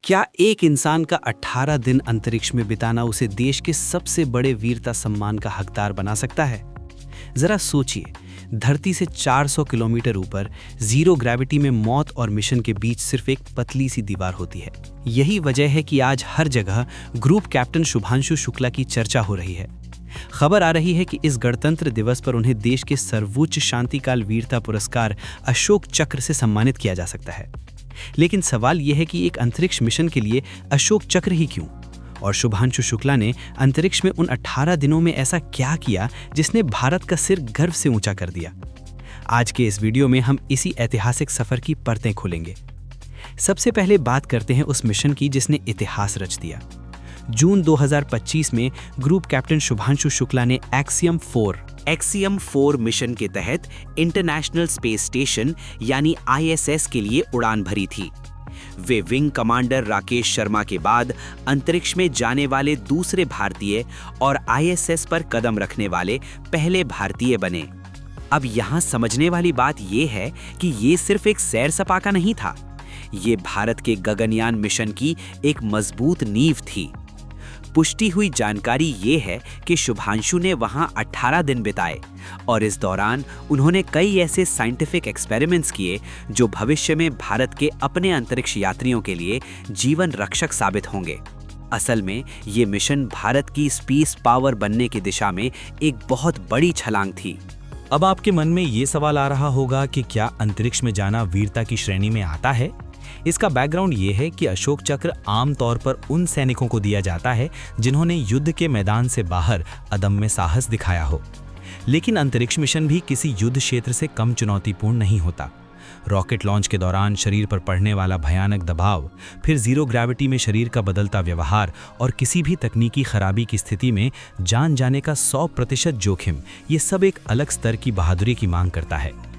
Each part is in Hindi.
क्या एक इंसान का 18 दिन अंतरिक्ष में बिताना उसे देश के सबसे बड़े वीरता सम्मान का हकदार बना सकता है? जरा सोचिए, धरती से 400 किलोमीटर ऊपर जीरो ग्रेविटी में मौत और मिशन के बीच सिर्फ एक पतली सी दीवार होती है। यही वजह है कि आज हर जगह ग्रुप कैप्टन शुभांशु शुक्ला की चर्चा हो रही है। खबर आ रही है कि इस गणतंत्र दिवस पर उन्हें देश के सर्वोच्च शांतिकाल वीरता पुरस्कार अशोक चक्र से सम्मानित किया जा सकता है। लेकिन सवाल यह है कि एक अंतरिक्ष मिशन के लिए अशोक चक्र ही क्यों? और शुभांशु शुक्ला ने अंतरिक्ष में उन 18 दिनों में ऐसा क्या किया जिसने भारत का सिर गर्व से ऊंचा कर दिया? आज के इस वीडियो में हम इसी ऐतिहासिक सफर की परतें खोलेंगे। सबसे पहले बात करते हैं उस मिशन की जिसने इतिहास रच दिया। जून 2025 में ग्रुप कैप्टन शुभांशु शुक्ला ने एक्सियम 4 मिशन के तहत इंटरनेशनल स्पेस स्टेशन यानी ISS के लिए उड़ान भरी थी। वे विंग कमांडर राकेश शर्मा के बाद अंतरिक्ष में जाने वाले दूसरे भारतीय और ISS पर कदम रखने वाले पहले भारतीय बने। अब यहाँ समझने वाली बात यह है कि ये सिर्फ एक सैर सपाटा नहीं था, ये भारत के गगनयान मिशन की एक मजबूत नींव थी। पुष्टि हुई जानकारी ये है कि शुभांशु ने वहां 18 दिन बिताए और इस दौरान उन्होंने कई ऐसे साइंटिफिक एक्सपेरिमेंट्स किए जो भविष्य में भारत के अपने अंतरिक्ष यात्रियों के लिए जीवन रक्षक साबित होंगे। असल में ये मिशन भारत की स्पेस पावर बनने की दिशा में एक बहुत बड़ी छलांग थी। अब आपके मन में ये सवाल आ रहा होगा कि क्या अंतरिक्ष में जाना वीरता की श्रेणी में आता है? इसका बैकग्राउंड ये है कि अशोक चक्र आमतौर पर उन सैनिकों को दिया जाता है जिन्होंने युद्ध के मैदान से बाहर अदम्य साहस दिखाया हो। लेकिन अंतरिक्ष मिशन भी किसी युद्ध क्षेत्र से कम चुनौतीपूर्ण नहीं होता। रॉकेट लॉन्च के दौरान शरीर पर पड़ने वाला भयानक दबाव, फिर जीरो ग्रेविटी में शरीर का बदलता व्यवहार और किसी भी तकनीकी खराबी की स्थिति में जान जाने का 100% जोखिम, ये सब एक अलग स्तर की बहादुरी की मांग करता है।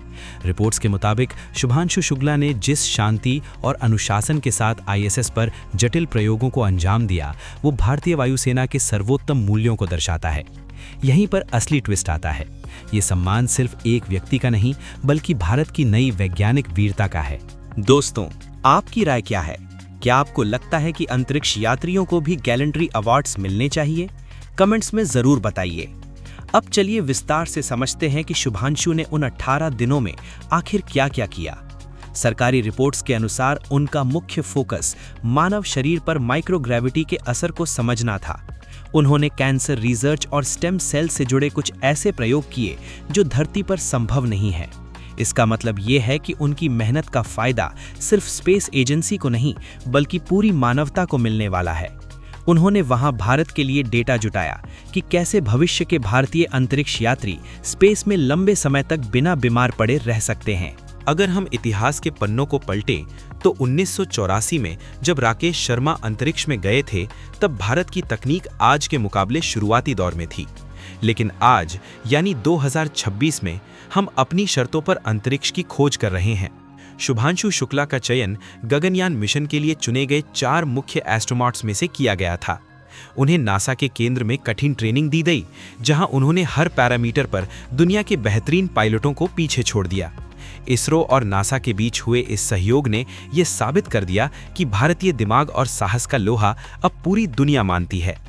रिपोर्ट्स के मुताबिक शुभांशु शुक्ला ने जिस शांति और अनुशासन के साथ ISS पर जटिल प्रयोगों को अंजाम दिया, वो भारतीय वायुसेना के सर्वोत्तम मूल्यों को दर्शाता है। यहीं पर असली ट्विस्ट आता है। ये सम्मान सिर्फ एक व्यक्ति का नहीं, बल्कि भारत की नई वैज्ञानिक वीरता का है। दोस्तों, आपकी राय क्या है? क्या आपको लगता है कि अंतरिक्ष यात्रियों को भी गैलेंट्री अवार्ड्स मिलने चाहिए? कमेंट्स में जरूर बताइए। अब चलिए विस्तार से समझते हैं कि शुभांशु ने उन 18 दिनों में आखिर क्या-क्या किया। सरकारी रिपोर्ट्स के अनुसार उनका मुख्य फोकस मानव शरीर पर माइक्रोग्रेविटी के असर को समझना था। उन्होंने कैंसर रिसर्च और स्टेम सेल से जुड़े कुछ ऐसे प्रयोग किए जो धरती पर संभव नहीं है। इसका मतलब ये है कि उनकी मेहनत का फायदा सिर्फ स्पेस एजेंसी को नहीं, बल्कि पूरी मानवता को मिलने वाला है। उन्होंने वहां भारत के लिए डेटा जुटाया कि कैसे भविष्य के भारतीय अंतरिक्ष यात्री स्पेस में लंबे समय तक बिना बीमार पड़े रह सकते हैं। अगर हम इतिहास के पन्नों को पलटें तो 1984 में जब राकेश शर्मा अंतरिक्ष में गए थे, तब भारत की तकनीक आज के मुकाबले शुरुआती दौर में थी। लेकिन आज यानी 2026 में हम अपनी शर्तों पर अंतरिक्ष की खोज कर रहे हैं। शुभांशु शुक्ला का चयन गगनयान मिशन के लिए चुने गए 4 मुख्य एस्ट्रोनॉट्स में से किया गया था। उन्हें नासा के केंद्र में कठिन ट्रेनिंग दी गई, जहां उन्होंने हर पैरामीटर पर दुनिया के बेहतरीन पायलटों को पीछे छोड़ दिया। इसरो और नासा के बीच हुए इस सहयोग ने यह साबित कर दिया कि भारतीय दिमाग और साहस का लोहा अब पूरी दुनिया मानती है।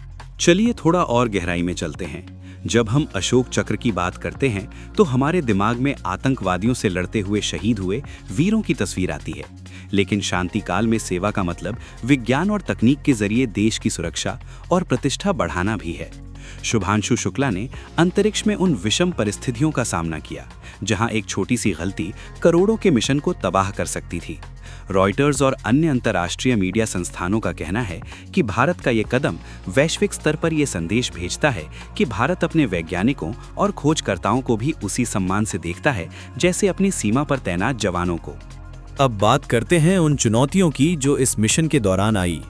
चलिए थोड़ा और गहराई में चलते हैं। जब हम अशोक चक्र की बात करते हैं तो हमारे दिमाग में आतंकवादियों से लड़ते हुए शहीद हुए वीरों की तस्वीर आती है। लेकिन शांति काल में सेवा का मतलब विज्ञान और तकनीक के जरिए देश की सुरक्षा और प्रतिष्ठा बढ़ाना भी है। शुभांशु शुक्ला ने अंतरिक्ष में उन विषम परिस्थितियों का सामना किया जहां एक छोटी सी गलती करोड़ों के मिशन को तबाह कर सकती थी। रॉयटर्स और अन्य अंतर्राष्ट्रीय मीडिया संस्थानों का कहना है कि भारत का ये कदम वैश्विक स्तर पर यह संदेश भेजता है कि भारत अपने वैज्ञानिकों और खोजकर्ताओं को भी उसी सम्मान से देखता है जैसे अपनी सीमा पर तैनात जवानों को। अब बात करते हैं उन चुनौतियों की जो इस मिशन के दौरान आई।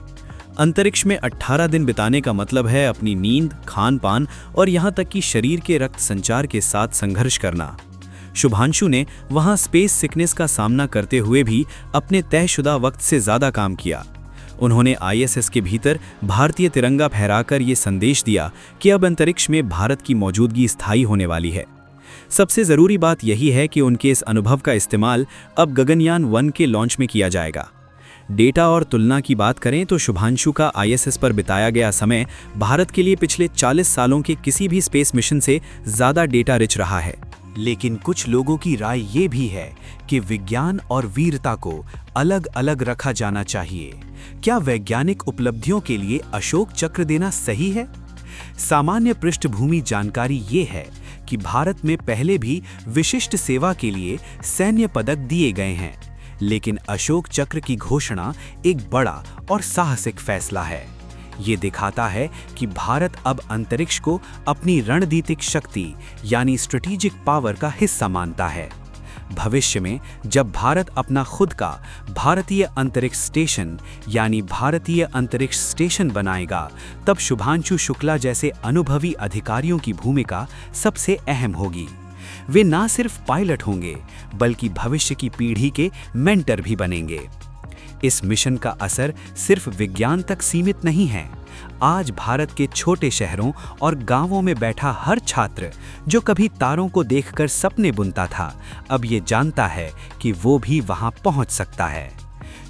अंतरिक्ष में 18 दिन बिताने का मतलब है अपनी नींद, खान पान और यहाँ तक कि शरीर के रक्त संचार के साथ संघर्ष करना। शुभांशु ने वहां स्पेस सिकनेस का सामना करते हुए भी अपने तयशुदा वक्त से ज्यादा काम किया। उन्होंने ISS के भीतर भारतीय तिरंगा फहराकर ये संदेश दिया कि अब अंतरिक्ष में भारत की मौजूदगी स्थायी होने वाली है। सबसे ज़रूरी बात यही है कि उनके इस अनुभव का इस्तेमाल अब गगनयान 1 के लॉन्च में किया जाएगा। डेटा और तुलना की बात करें तो शुभांशु का आईएसएस पर बिताया गया समय भारत के लिए पिछले 40 सालों के किसी भी स्पेस मिशन से ज़्यादा डेटा रिच रहा है। लेकिन कुछ लोगों की राय ये भी है कि विज्ञान और वीरता को अलग अलग रखा जाना चाहिए। क्या वैज्ञानिक उपलब्धियों के लिए अशोक चक्र देना सही है? सामान्य पृष्ठभूमि जानकारी ये है कि भारत में पहले भी विशिष्ट सेवा के लिए सैन्य पदक दिए गए हैं, लेकिन अशोक चक्र की घोषणा एक बड़ा और साहसिक फैसला है। ये दिखाता है कि भारत अब अंतरिक्ष को अपनी रणनीतिक शक्ति यानी स्ट्रेटेजिक पावर का हिस्सा मानता है। भविष्य में जब भारत अपना खुद का भारतीय अंतरिक्ष स्टेशन यानी भारतीय अंतरिक्ष स्टेशन बनाएगा, तब शुभांशु शुक्ला जैसे अनुभवी अधिकारियों की भूमिका सबसे अहम होगी। वे ना सिर्फ पायलट होंगे बल्कि भविष्य की पीढ़ी के मेंटर भी बनेंगे। इस मिशन का असर सिर्फ विज्ञान तक सीमित नहीं है। आज भारत के छोटे शहरों और गांवों में बैठा हर छात्र जो कभी तारों को देखकर सपने बुनता था, अब ये जानता है कि वो भी वहां पहुंच सकता है।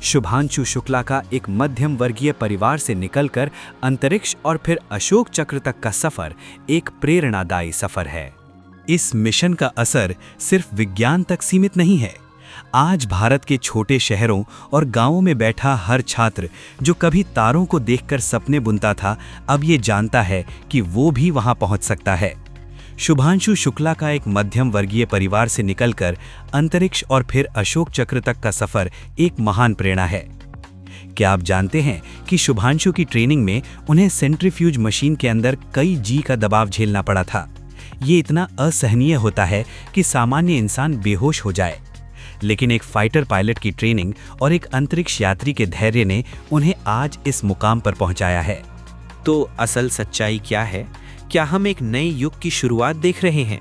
शुभांशु शुक्ला का एक मध्यम वर्गीय परिवार से निकलकर अंतरिक्ष और फिर अशोक चक्र तक का सफर एक प्रेरणादायी सफर है। इस मिशन का असर सिर्फ विज्ञान तक सीमित नहीं है। आज भारत के छोटे शहरों और गांवों में बैठा हर छात्र जो कभी तारों को देखकर सपने बुनता था, अब ये जानता है कि वो भी वहां पहुंच सकता है। शुभांशु शुक्ला का एक मध्यम वर्गीय परिवार से निकलकर अंतरिक्ष और फिर अशोक चक्र तक का सफर एक महान प्रेरणा है। क्या आप जानते हैं कि शुभांशु की ट्रेनिंग में उन्हें सेंट्रीफ्यूज मशीन के अंदर कई जी का दबाव झेलना पड़ा था। ये इतना असहनीय होता है कि सामान्य इंसान बेहोश हो जाए, लेकिन एक फाइटर पायलट की ट्रेनिंग और एक अंतरिक्ष यात्री के धैर्य ने उन्हें आज इस मुकाम पर पहुंचाया है। तो असल सच्चाई क्या है? क्या हम एक नए युग की शुरुआत देख रहे हैं?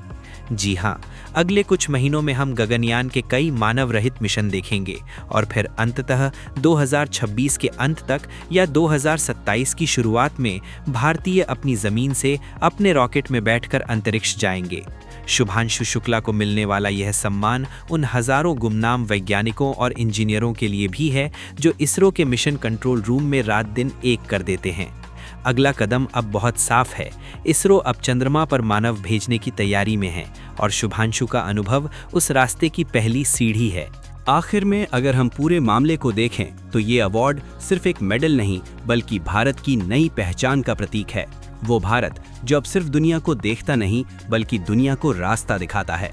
जी हाँ, अगले कुछ महीनों में हम गगनयान के कई मानव रहित मिशन देखेंगे और फिर अंततः 2026 के अंत तक या 2027 की शुरुआत में भारतीय अपनी जमीन से अपने रॉकेट में बैठकर अंतरिक्ष जाएंगे। शुभांशु शुक्ला को मिलने वाला यह सम्मान उन हजारों गुमनाम वैज्ञानिकों और इंजीनियरों के लिए भी है जो इसरो के मिशन कंट्रोल रूम में रात दिन एक कर देते हैं। अगला कदम अब बहुत साफ है। इसरो अब चंद्रमा पर मानव भेजने की तैयारी में है और शुभांशु का अनुभव उस रास्ते की पहली सीढ़ी है। आखिर में अगर हम पूरे मामले को देखें तो ये अवार्ड सिर्फ एक मेडल नहीं बल्कि भारत की नई पहचान का प्रतीक है। वो भारत जो अब सिर्फ दुनिया को देखता नहीं बल्कि दुनिया को रास्ता दिखाता है।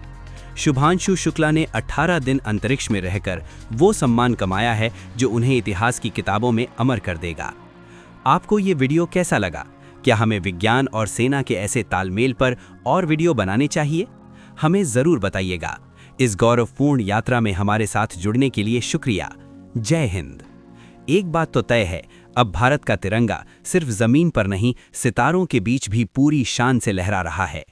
शुभांशु शुक्ला ने 18 दिन अंतरिक्ष में रहकर वो सम्मान कमाया है जो उन्हें इतिहास की किताबों में अमर कर देगा। आपको ये वीडियो कैसा लगा? क्या हमें विज्ञान और सेना के ऐसे तालमेल पर और वीडियो बनाने चाहिए? हमें ज़रूर बताइएगा। इस गौरवपूर्ण यात्रा में हमारे साथ जुड़ने के लिए शुक्रिया। जय हिंद। एक बात तो तय है, अब भारत का तिरंगा सिर्फ जमीन पर नहीं, सितारों के बीच भी पूरी शान से लहरा रहा है।